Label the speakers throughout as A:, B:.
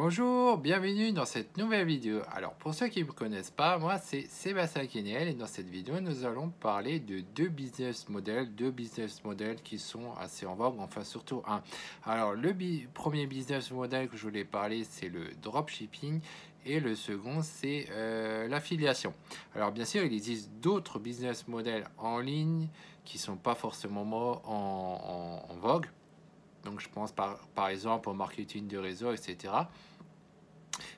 A: Bonjour, bienvenue dans cette nouvelle vidéo. Alors pour ceux qui ne me connaissent pas, moi c'est Sébastien Keniel et dans cette vidéo nous allons parler de deux business models qui sont assez en vogue, enfin surtout un. Alors premier business model que je voulais parler c'est le dropshipping et le second c'est l'affiliation. Alors bien sûr il existe d'autres business models en ligne qui sont pas forcément en vogue. Donc je pense par exemple au marketing de réseau, etc.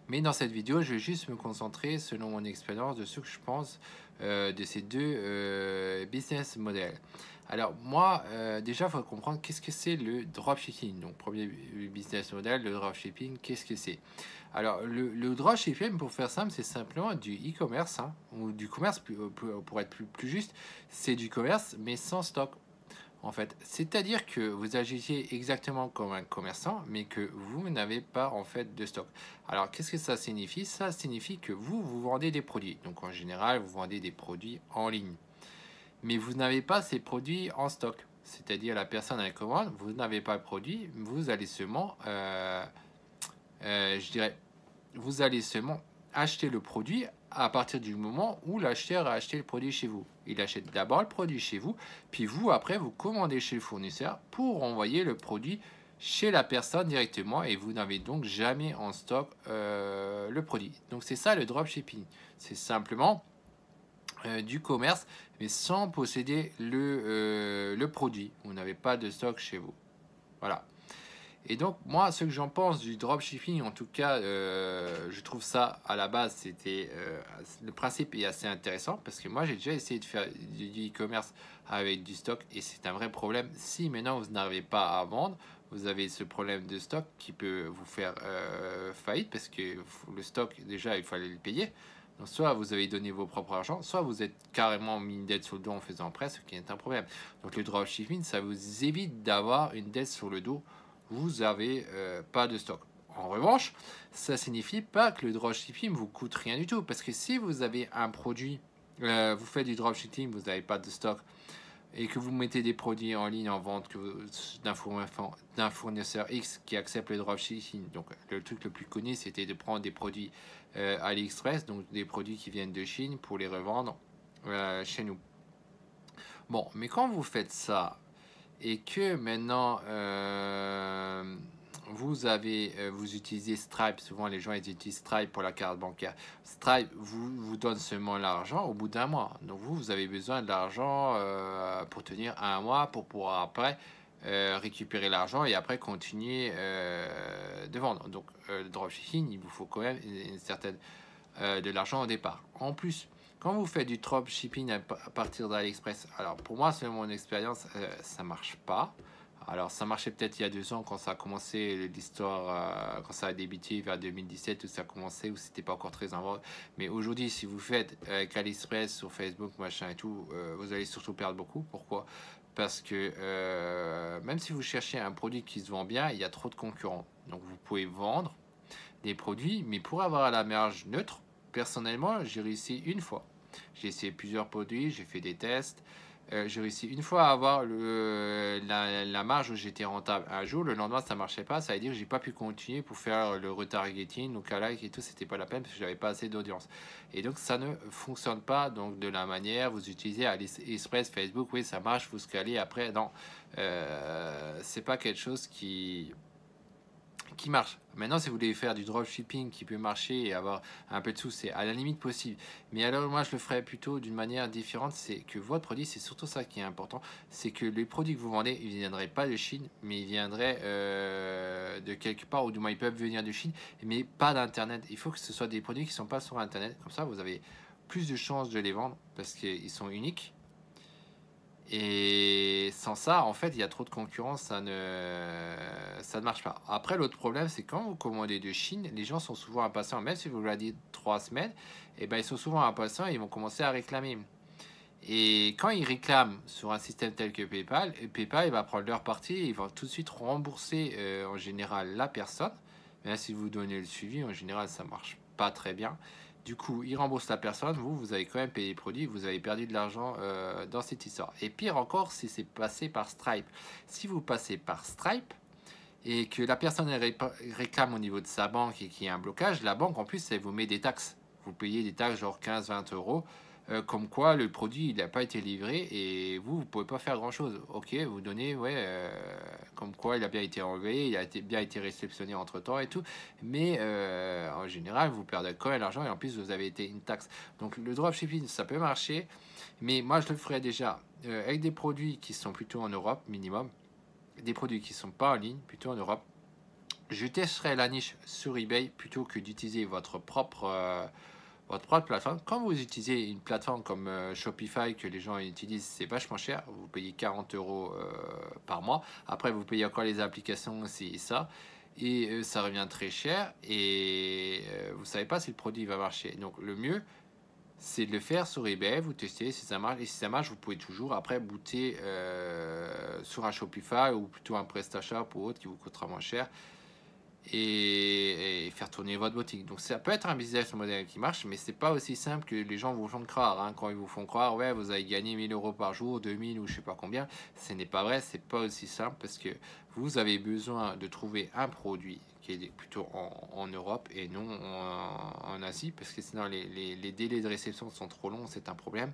A: Mais dans cette vidéo, je vais juste me concentrer, selon mon expérience, de ce que je pense de ces deux business models. Alors moi, déjà, il faut comprendre qu'est-ce que c'est le dropshipping. Donc premier business model, le dropshipping, qu'est-ce que c'est? Alors le dropshipping, pour faire simple, c'est simplement du e-commerce, hein, ou du commerce, pour être plus juste, c'est du commerce, mais sans stock en fait. C'est-à-dire que vous agissez exactement comme un commerçant, mais que vous n'avez pas en fait de stock. Alors, qu'est-ce que ça signifie? Ça signifie que vous vendez des produits. Donc, en général, vous vendez des produits en ligne. Mais vous n'avez pas ces produits en stock. C'est-à-dire, la personne à la commande, vous n'avez pas le produit, vous allez seulement, je dirais, vous allez seulement acheter le produit à partir du moment où l'acheteur a acheté le produit chez vous. Il achète d'abord le produit chez vous, puis vous, après, vous commandez chez le fournisseur pour envoyer le produit chez la personne directement et vous n'avez donc jamais en stock le produit. Donc c'est ça le dropshipping. C'est simplement du commerce, mais sans posséder le produit. Vous n'avez pas de stock chez vous. Voilà. Et donc, moi, ce que j'en pense du dropshipping, en tout cas, je trouve ça, à la base, le principe est assez intéressant parce que moi, j'ai déjà essayé de faire du e-commerce avec du stock et c'est un vrai problème. Si maintenant vous n'arrivez pas à vendre, vous avez ce problème de stock qui peut vous faire faillite parce que le stock, déjà, il fallait le payer. Donc, soit vous avez donné vos propres argent, soit vous êtes carrément mis une dette sur le dos en faisant prêt, ce qui est un problème. Donc, le dropshipping, ça vous évite d'avoir une dette sur le dos, vous avez pas de stock. En revanche, ça signifie pas que le dropshipping vous coûte rien du tout. Parce que si vous avez un produit, vous faites du dropshipping, vous n'avez pas de stock, et que vous mettez des produits en ligne en vente d'un fournisseur X qui accepte le dropshipping. Donc le truc le plus connu, c'était de prendre des produits AliExpress, donc des produits qui viennent de Chine, pour les revendre chez nous. Bon, mais quand vous faites ça, et que maintenant vous utilisez Stripe, souvent les gens ils utilisent Stripe pour la carte bancaire. Stripe vous donne seulement l'argent au bout d'un mois. Donc vous avez besoin de l'argent pour tenir un mois pour pouvoir après récupérer l'argent et après continuer de vendre. Donc le dropshipping, il vous faut quand même une certaine de l'argent au départ. En plus, quand vous faites du dropshipping à partir d'AliExpress, alors pour moi, selon mon expérience, ça marche pas. Alors ça marchait peut-être il y a 2 ans quand ça a commencé l'histoire, quand ça a débuté vers 2017 où ça a commencé, où c'était pas encore très en vogue. Mais aujourd'hui, si vous faites avec AliExpress sur Facebook, machin et tout, vous allez surtout perdre beaucoup. Pourquoi? Parce que même si vous cherchez un produit qui se vend bien, il y a trop de concurrents. Donc vous pouvez vendre des produits, mais pour avoir la marge neutre, personnellement, j'ai réussi une fois. J'ai essayé plusieurs produits, j'ai fait des tests. J'ai réussi une fois à avoir la marge où j'étais rentable. Un jour, le lendemain, ça marchait pas. Ça veut dire que j'ai pas pu continuer pour faire le retargeting, donc à like et tout, c'était pas la peine parce que j'avais pas assez d'audience. Et donc, ça ne fonctionne pas donc de la manière. Vous utilisez AliExpress, Facebook, oui, ça marche. Vous scalez après. Non, c'est pas quelque chose qui marche. Maintenant, si vous voulez faire du dropshipping qui peut marcher et avoir un peu de sous, c'est à la limite possible. Mais alors, moi, je le ferais plutôt d'une manière différente. C'est que votre produit, c'est surtout ça qui est important. C'est que les produits que vous vendez, ils ne viendraient pas de Chine, mais ils viendraient de quelque part, ou du moins, ils peuvent venir de Chine, mais pas d'Internet. Il faut que ce soit des produits qui ne sont pas sur Internet. Comme ça, vous avez plus de chances de les vendre parce qu'ils sont uniques. Et sans ça, en fait, il y a trop de concurrence, ça ne marche pas. Après, l'autre problème, c'est quand vous commandez de Chine, les gens sont souvent impatients. Même si vous leur dites 3 semaines, et ben, ils sont souvent impatients et ils vont commencer à réclamer. Et quand ils réclament sur un système tel que PayPal, PayPal il va prendre leur partie et ils vont tout de suite rembourser en général la personne. Mais là, si vous donnez le suivi, en général, ça marche pas très bien. Du coup, ils remboursent la personne, vous avez quand même payé le produit, vous avez perdu de l'argent dans cette histoire. Et pire encore, si c'est passé par Stripe. Si vous passez par Stripe, et que la personne réclame au niveau de sa banque et qu'il y a un blocage, la banque en plus elle vous met des taxes. Vous payez des taxes genre 15-20 euros, comme quoi le produit il n'a pas été livré et vous ne pouvez pas faire grand chose. Ok, vous donnez, ouais, comme quoi il a bien été enlevé, il a bien été réceptionné entre temps et tout, mais en général vous perdez quand même l'argent et en plus vous avez été une taxe. Donc le dropshipping ça peut marcher, mais moi je le ferais déjà avec des produits qui sont plutôt en Europe minimum, des produits qui sont pas en ligne, plutôt en Europe. Je testerai la niche sur eBay plutôt que d'utiliser votre propre plateforme. Quand vous utilisez une plateforme comme Shopify que les gens utilisent, c'est vachement cher. Vous payez 40 euros par mois. Après, vous payez encore les applications, c'est ça. Et ça revient très cher. Et vous ne savez pas si le produit va marcher. Donc, le mieux, c'est de le faire sur eBay, vous testez si ça marche, et si ça marche, vous pouvez toujours après booter sur un Shopify ou plutôt un PrestaShop ou autre qui vous coûtera moins cher et faire tourner votre boutique. Donc ça peut être un business model qui marche, mais c'est pas aussi simple que les gens vous font croire. Hein. Quand ils vous font croire, ouais, vous allez gagner 1000 euros par jour, 2000 ou je sais pas combien, ce n'est pas vrai, c'est pas aussi simple parce que vous avez besoin de trouver un produit qui est plutôt en Europe et non en Asie, parce que sinon les délais de réception sont trop longs, c'est un problème.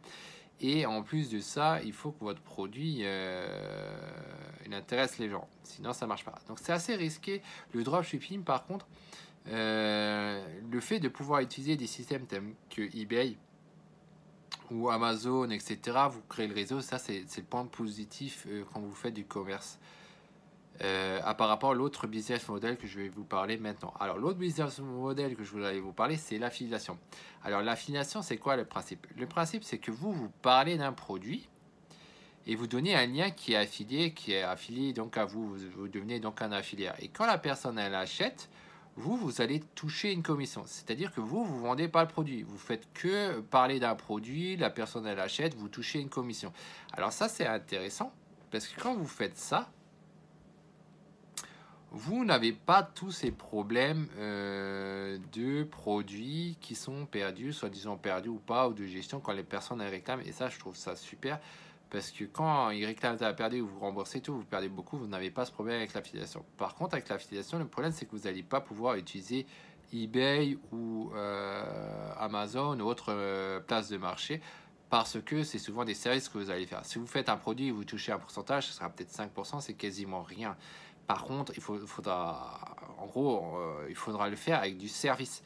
A: Et en plus de ça, il faut que votre produit il intéresse les gens. Sinon, ça marche pas. Donc, c'est assez risqué. Le dropshipping, par contre, le fait de pouvoir utiliser des systèmes tels que eBay ou Amazon, etc., vous créez le réseau, ça, c'est le point positif quand vous faites du commerce. Par rapport à l'autre business model que je vais vous parler maintenant. Alors, l'autre business model que je voudrais vous parler, c'est l'affiliation. Alors, l'affiliation, c'est quoi le principe? Le principe, c'est que vous parlez d'un produit et vous donnez un lien qui est affilié donc à vous. Vous devenez donc un affilié. Et quand la personne, elle achète, vous allez toucher une commission. C'est-à-dire que vous vendez pas le produit. Vous faites que parler d'un produit, la personne, elle achète, vous touchez une commission. Alors, ça, c'est intéressant parce que quand vous faites ça, vous n'avez pas tous ces problèmes de produits qui sont perdus, soi-disant perdus ou pas, ou de gestion quand les personnes elles réclament. Et ça, je trouve ça super parce que quand ils réclament à perdu ou vous remboursez tout, vous perdez beaucoup, vous n'avez pas ce problème avec l'affiliation. Par contre, avec l'affiliation, le problème c'est que vous n'allez pas pouvoir utiliser eBay ou Amazon ou autre place de marché parce que c'est souvent des services que vous allez faire. Si vous faites un produit et vous touchez un pourcentage, ce sera peut-être 5%, c'est quasiment rien. Par contre, faudra, en gros, il faudra le faire avec du service.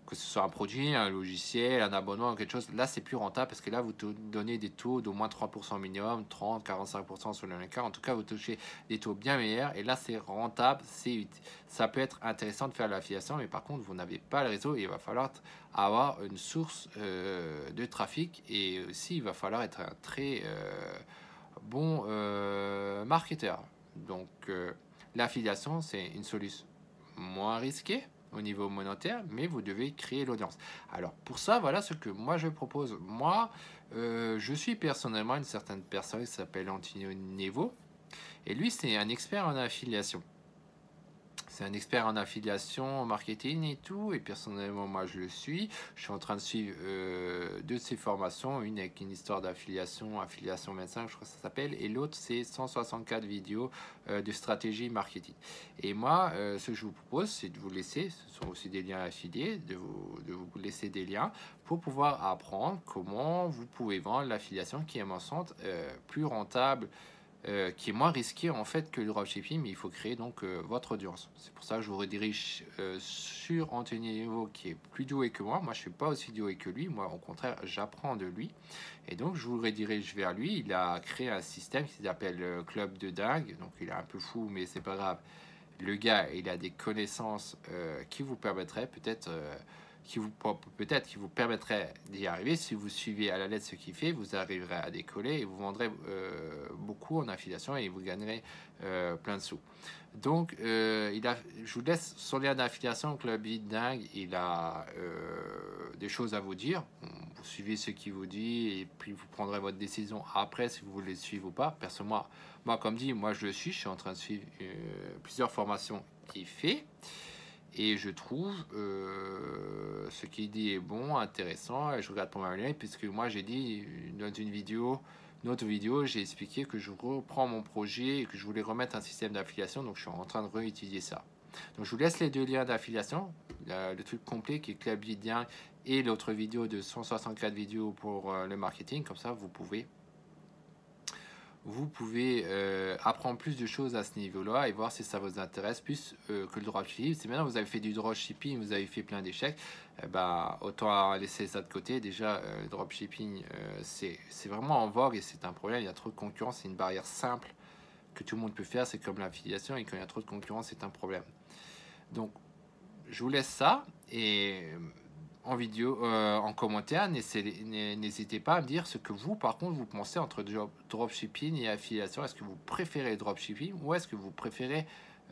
A: Que ce soit un produit, un logiciel, un abonnement, quelque chose. Là, c'est plus rentable parce que là, vous donnez des taux d'au moins 3% minimum, 30, 45% selon les cas. En tout cas, vous touchez des taux bien meilleurs. Et là, c'est rentable. Ça peut être intéressant de faire l'affiliation, mais par contre, vous n'avez pas le réseau et il va falloir avoir une source de trafic. Et aussi, il va falloir être un très bon marketeur. Donc, l'affiliation, c'est une solution moins risquée au niveau monétaire, mais vous devez créer l'audience. Alors, pour ça, voilà ce que moi je propose. Moi, je suis personnellement une certaine personne qui s'appelle Antonio Nevo, et lui, c'est un expert en affiliation. C'est un expert en affiliation, en marketing et tout. Et personnellement, moi, je le suis. Je suis en train de suivre deux de ses formations. Une avec une histoire d'affiliation, affiliation 25, je crois que ça s'appelle. Et l'autre, c'est 164 vidéos de stratégie marketing. Et moi, ce que je vous propose, c'est de vous laisser, ce sont aussi des liens affiliés, de vous laisser des liens pour pouvoir apprendre comment vous pouvez vendre l'affiliation qui est, à mon sens, plus rentable, qui est moins risqué en fait que le dropshipping, mais il faut créer donc votre audience. C'est pour ça que je vous redirige sur Anthony Nevo qui est plus doué que moi. Moi, je suis pas aussi doué que lui. Moi, au contraire, j'apprends de lui. Et donc, je vous redirige vers lui. Il a créé un système qui s'appelle Club de Dingue. Donc, il est un peu fou, mais c'est pas grave. Le gars, il a des connaissances qui vous permettraient peut-être qui vous permettrait d'y arriver. Si vous suivez à la lettre ce qu'il fait, vous arriverez à décoller et vous vendrez beaucoup en affiliation et vous gagnerez plein de sous. Donc, je vous laisse son lien d'affiliation, Club Dingue. Il a des choses à vous dire. Vous suivez ce qu'il vous dit et puis vous prendrez votre décision après si vous voulez le suivre ou pas. Personnellement, moi comme dit, moi je le suis. Je suis en train de suivre plusieurs formations qu'il fait. Et je trouve ce qu'il dit est bon, intéressant. Et je regarde pour ma ligne, puisque moi j'ai dit dans une vidéo une autre vidéo, j'ai expliqué que je reprends mon projet et que je voulais remettre un système d'affiliation, donc je suis en train de réutiliser ça. Donc je vous laisse les deux liens d'affiliation, le truc complet qui est Club Lydien et l'autre vidéo de 164 vidéos pour le marketing, comme ça vous pouvez apprendre plus de choses à ce niveau-là et voir si ça vous intéresse plus que le dropshipping. Si maintenant vous avez fait du dropshipping, vous avez fait plein d'échecs, autant laisser ça de côté. Déjà, le dropshipping, c'est vraiment en vogue et c'est un problème. Il y a trop de concurrence, c'est une barrière simple que tout le monde peut faire. C'est comme l'affiliation et quand il y a trop de concurrence, c'est un problème. Donc, je vous laisse ça et en vidéo, en commentaire, n'hésitez pas à me dire ce que vous, par contre, vous pensez entre dropshipping et affiliation. Est-ce que vous préférez le dropshipping ou est-ce que vous préférez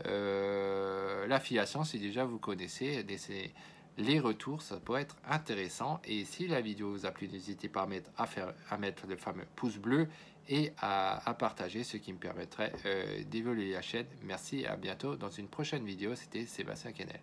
A: l'affiliation si déjà vous connaissez? Laissez les retours, ça peut être intéressant. Et si la vidéo vous a plu, n'hésitez pas à mettre le fameux pouce bleu et à partager, ce qui me permettrait d'évoluer la chaîne. Merci et à bientôt dans une prochaine vidéo. C'était Sébastien Kennel.